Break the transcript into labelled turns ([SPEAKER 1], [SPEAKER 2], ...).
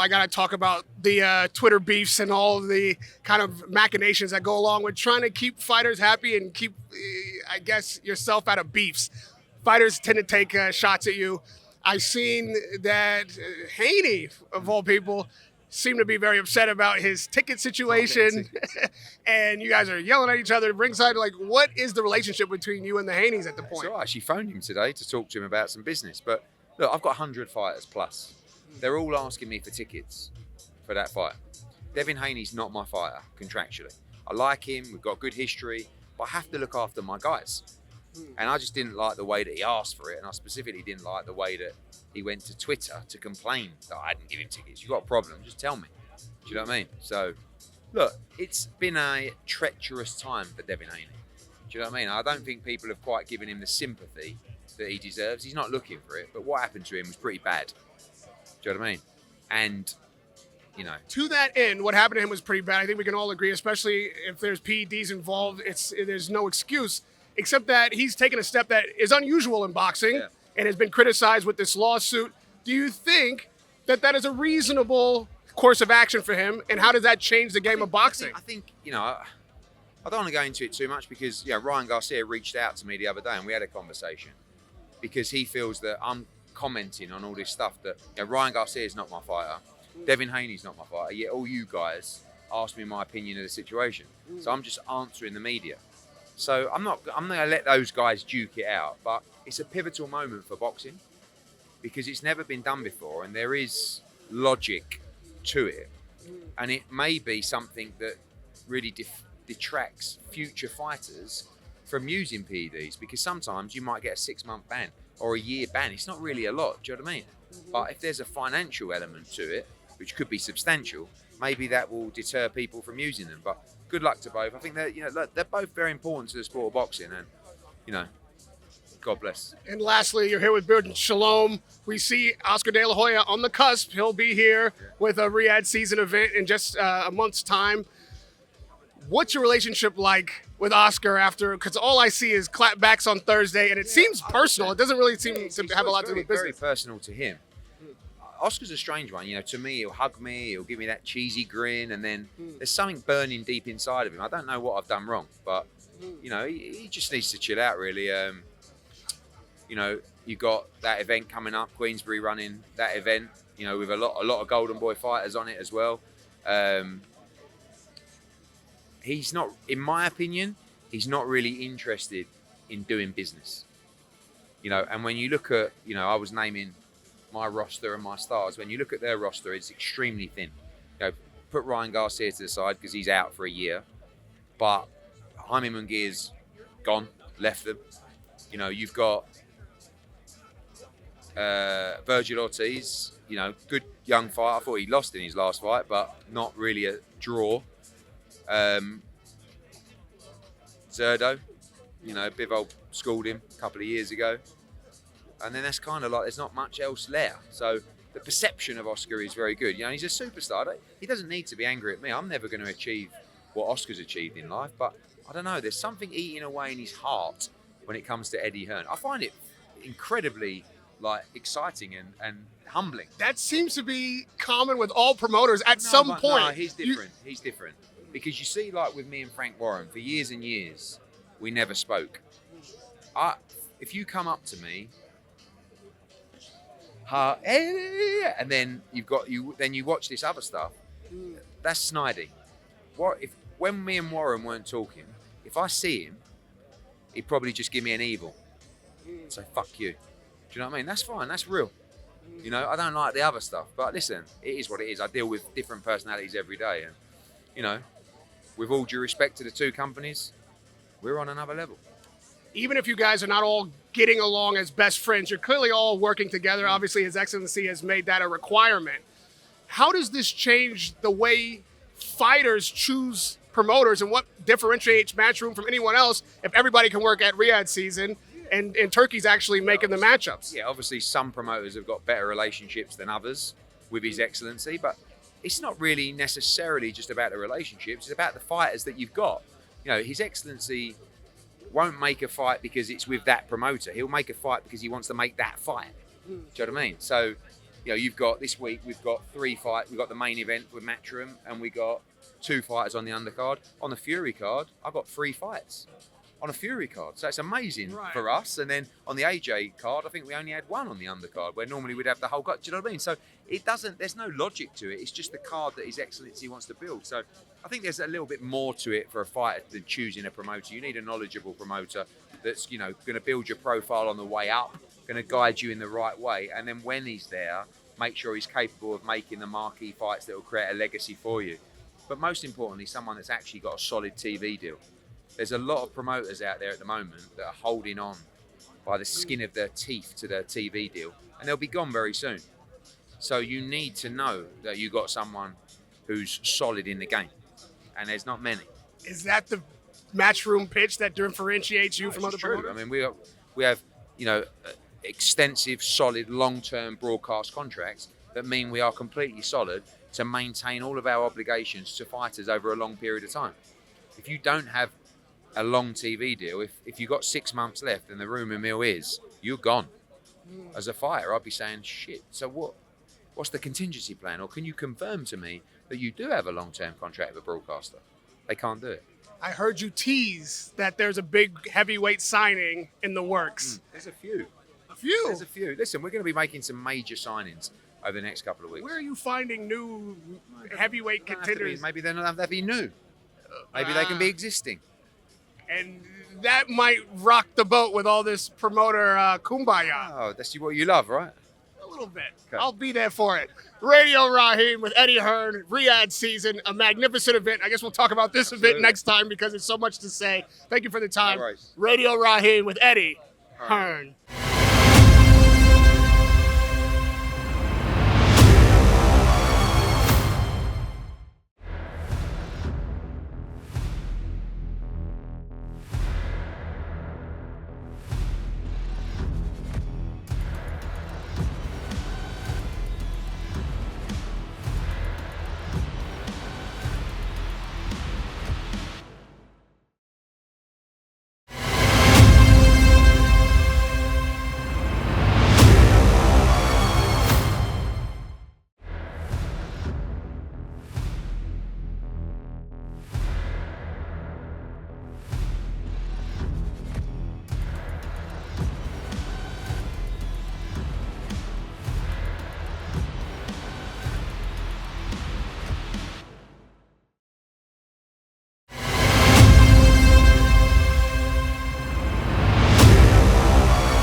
[SPEAKER 1] I got to talk about the Twitter beefs and all of the kind of machinations that go along with trying to keep fighters happy and keep, I guess, yourself out of beefs. Fighters tend to take shots at you. I've seen that Haney, of all people, seemed to be very upset about his ticket situation. And you guys are yelling at each other ringside. Like, what is the relationship between you and the Haneys at the point?
[SPEAKER 2] So I actually phoned him today to talk to him about some business. But look, I've got 100 fighters plus. They're all asking me for tickets for that fight. Devin Haney's not my fighter contractually. I like him. We've got good history. But I have to look after my guys. And I just didn't like the way that he asked for it. And I specifically didn't like the way that he went to Twitter to complain that I didn't give him tickets. You got a problem, just tell me. Do you know what I mean? So, look, it's been a treacherous time for Devin Haney. Do you know what I mean? I don't think people have quite given him the sympathy that he deserves. He's not looking for it, but what happened to him was pretty bad. Do you know what I mean? And, you know.
[SPEAKER 1] To that end, what happened to him was pretty bad. I think we can all agree, especially if there's PEDs involved, there's no excuse, except that he's taken a step that is unusual in boxing and has been criticized with this lawsuit. Do you think that that is a reasonable course of action for him, and how does that change the game of boxing?
[SPEAKER 2] I think, you know, I don't want to go into it too much because, you know, Ryan Garcia reached out to me the other day and we had a conversation because he feels that I'm commenting on all this stuff that, you know, Ryan Garcia is not my fighter, Devin Haney's not my fighter, yet all you guys asked me my opinion of the situation. So I'm just answering the media. So I'm going to let those guys duke it out, but it's a pivotal moment for boxing because it's never been done before and there is logic to it. And it may be something that really detracts future fighters from using PEDs because sometimes you might get a 6-month ban or a year ban. It's not really a lot, do you know what I mean? But if there's a financial element to it, which could be substantial, maybe that will deter people from using them. But good luck to both. I think that, you know, they're both very important to the sport of boxing, and, you know, God bless.
[SPEAKER 1] And lastly, you're here with Beard and Shalom. We see Oscar De La Hoya on the cusp. He'll be here with a Riyadh season event in just a month's time. What's your relationship like with Oscar after? Because all I see is clapbacks on Thursday, and it seems personal. It doesn't really seem to have a lot to do with business.
[SPEAKER 2] Very personal to him. Oscar's a strange one. You know, to me, he'll hug me, he'll give me that cheesy grin, and then there's something burning deep inside of him. I don't know what I've done wrong, but, you know, he just needs to chill out, really. You know, you got that event coming up, Queensbury running that event, you know, with a lot of Golden Boy fighters on it as well. He's not, in my opinion, he's not really interested in doing business. You know, and when you look at, you know, I was naming my roster and my stars. When you look at their roster, it's extremely thin. You know, put Ryan Garcia to the side because he's out for a year, but Jaime Munguia's gone, left them. You know, you've got Virgil Ortiz, you know, good young fight. I thought he lost in his last fight, but not really a draw. Zerdo, you know, Bivol schooled him a couple of years ago. And then that's kind of like, there's not much else there. So the perception of Oscar is very good. You know, he's a superstar. He doesn't need to be angry at me. I'm never going to achieve what Oscar's achieved in life. But I don't know, there's something eating away in his heart when it comes to Eddie Hearn. I find it incredibly, like, exciting and humbling.
[SPEAKER 1] That seems to be common with all promoters at some point.
[SPEAKER 2] No, he's different. He's different. Because you see, like with me and Frank Warren, for years and years, we never spoke. If you come up to me, and then then you watch this other stuff. That's Snidey. When me and Warren weren't talking, if I see him, he'd probably just give me an evil. Say fuck you. Do you know what I mean? That's fine. That's real. You know, I don't like the other stuff, but listen, it is what it is. I deal with different personalities every day, and, you know, with all due respect to the two companies, we're on another level.
[SPEAKER 1] Even if you guys are not all getting along as best friends, you're clearly all working together. Obviously, His Excellency has made that a requirement. How does this change the way fighters choose promoters, and what differentiates Matchroom from anyone else if everybody can work at Riyadh season and Turkey's actually making the matchups?
[SPEAKER 2] Yeah, obviously some promoters have got better relationships than others with His Excellency, but it's not really necessarily just about the relationships. It's about the fighters that you've got. You know, His Excellency won't make a fight because it's with that promoter. He'll make a fight because he wants to make that fight. Do you know what I mean? So you know, you've got this week, we've got 3 fights. We've got the main event with Matchroom, and we got 2 fighters on the undercard. On the Fury card, I've got 3 fights on a Fury card. So it's amazing for us. And then on the AJ card, I think we only had 1 on the undercard, where normally we'd have the whole card. Do you know what I mean? So it doesn't, there's no logic to it. It's just the card that His Excellency wants to build. So I think there's a little bit more to it for a fighter than choosing a promoter. You need a knowledgeable promoter that's, you know, going to build your profile on the way up, going to guide you in the right way. And then when he's there, make sure he's capable of making the marquee fights that will create a legacy for you. But most importantly, someone that's actually got a solid TV deal. There's a lot of promoters out there at the moment that are holding on by the skin of their teeth to their TV deal, and they'll be gone very soon. So you need to know that you got someone who's solid in the game, and there's not many.
[SPEAKER 1] Is that the Matchroom pitch that differentiates you from other promoters?
[SPEAKER 2] I mean, we have, you know, extensive, solid, long-term broadcast contracts that mean we are completely solid to maintain all of our obligations to fighters over a long period of time. If you don't have a long TV deal, if you've got 6 months left and the rumour mill is you're gone as a fighter, I'd be saying, shit, so what's the contingency plan? Or can you confirm to me that you do have a long-term contract with a broadcaster? They can't do it.
[SPEAKER 1] I heard you tease that there's a big heavyweight signing in the works.
[SPEAKER 2] There's a few.
[SPEAKER 1] A few?
[SPEAKER 2] There's a few. Listen, we're going to be making some major signings over the next couple of weeks.
[SPEAKER 1] Where are you finding new heavyweight contenders?
[SPEAKER 2] Maybe they don't have to be new. Maybe they can be existing.
[SPEAKER 1] And that might rock the boat with all this promoter kumbaya.
[SPEAKER 2] Oh, that's what you love, right?
[SPEAKER 1] A little bit.
[SPEAKER 2] Okay.
[SPEAKER 1] I'll be there for it. Radio Raheem with Eddie Hearn, Riyadh season, a magnificent event. I guess we'll talk about this event next time because there's so much to say. Thank you for the time.
[SPEAKER 2] No worries.
[SPEAKER 1] Radio Raheem with Eddie Hearn.